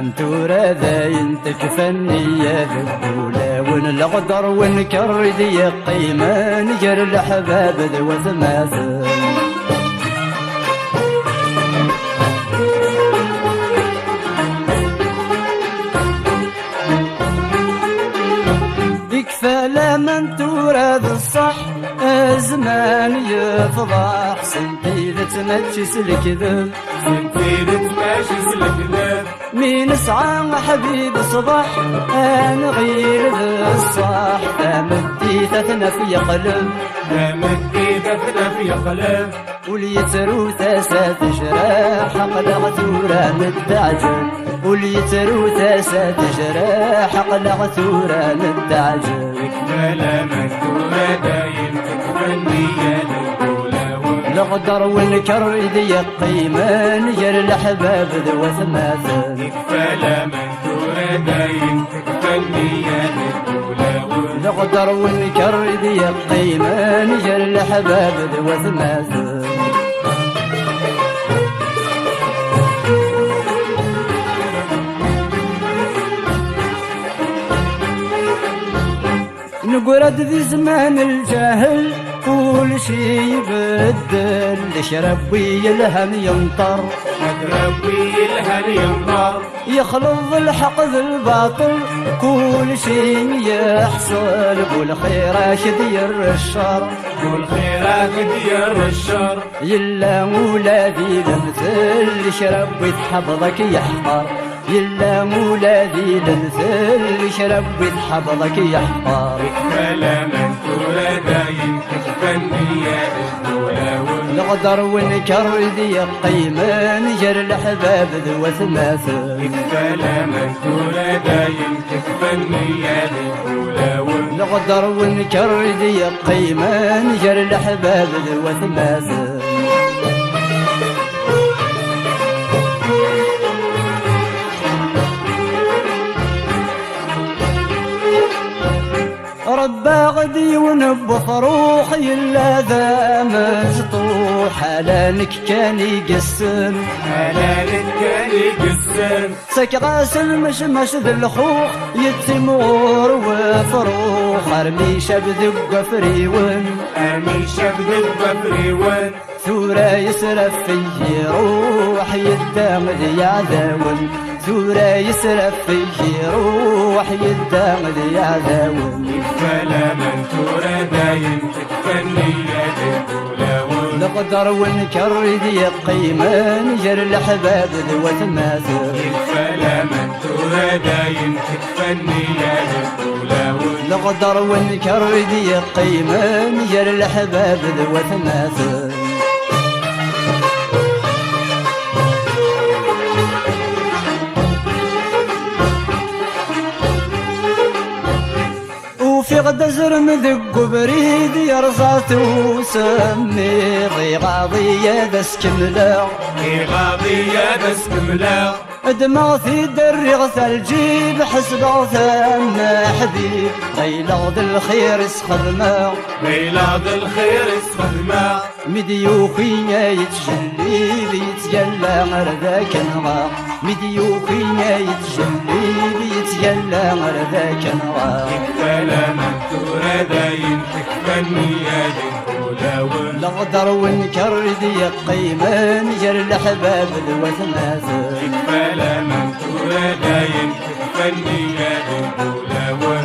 من تورا ذاين تكفني يا ذبولا ونلغدر ونكرد يا قيمة نجر الأحباب ذو ثماثل يكفى لمن تورا ذا الصح زمان يفضح سنتي تمشي الكذب سنتي تمشي الكذب مين سعى حبيب صباح انا غير ذا الصح امدي تثنى في قلب امدي تثنى في قلب وليترو تاسات جراح قلق ثورة متعجل وليترو تاسات جراح قلق ثورة متعجل يكفى لمن تورا دايم تكفني يا نقدر ونكر ذي قيمة نجر الأحباب ذو ثماثل يكفى لمن تورا دايم تكفني يا نقدر ونكر ذي قيمة نجر الأحباب ذو ثماثل نقرد ذي زمان الجاهل كل شي يبدل شربي الهم ينطر ربي الهم ينطر يخلط الحق ذي الباطل كل شي يحصل والخيرات دير الشر والخيرات دير الشر يلا ولادي المثل شربي حفظك يحقر يلا مولادي للثل شربي حفظك يحقر يكفى لمن تورا دايم تكفني يا نقدر ونكر ذي قيمة نجر الأحباب ذو ثماثل يكفى لمن تورا دايم تكفني يا نقدر ونكر ذي قيمة نجر الأحباب ذو ثماثل ربا غدي ونب صروح يلا ذا مزطوح حلالك كان يقسم حلالك كان يقسم سك غاسل مش ذي الخوخ يتمور وفروخ ارمي شبذ بقفريون ارمي شبذ بقفريون ثورة يسرف فيه روح يدامد يا ذاون ثورة يسرف فيه روح يدامد يا ذاون يكفى لمن تورا دايم تكفني يا نقدر ونكر ذي قيمة نجر الأحباب ذو ثماثل يكفى لمن تورا دايم تكفني يا نقدر ونكر ذي قيمة نجر الأحباب ذو ثماثل في غدا زرم ذق بريد يرزات وسمي غاضية دس كملا غاضية دس كملا دماغي درغ ثلجي بحسب ثم حبيب غيلاض الخير اسخدمه غيلاض الخير اسخدمه مديوخية يتجلي بيتجلى غرذاك نغا مديوخية يتجلي بيتجلى غرذاك نغا يكفى لمن تورا دايم تكفني يا نقدر ونكر ذي قيمة نجر الأحباب ذو ثماثل يكفى لمن تورا دايم تكفني يا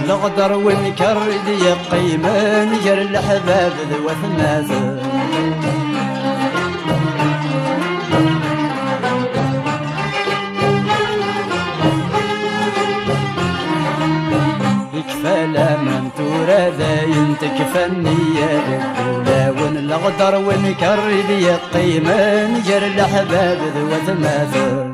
نقدر ونكر ذي قيمة نجر الأحباب ذو ثماثل يكفى لمن تورا ذاين تكفني يا ونلغدر ونكر ذي قيمة نجر الأحباب ذو ثماثل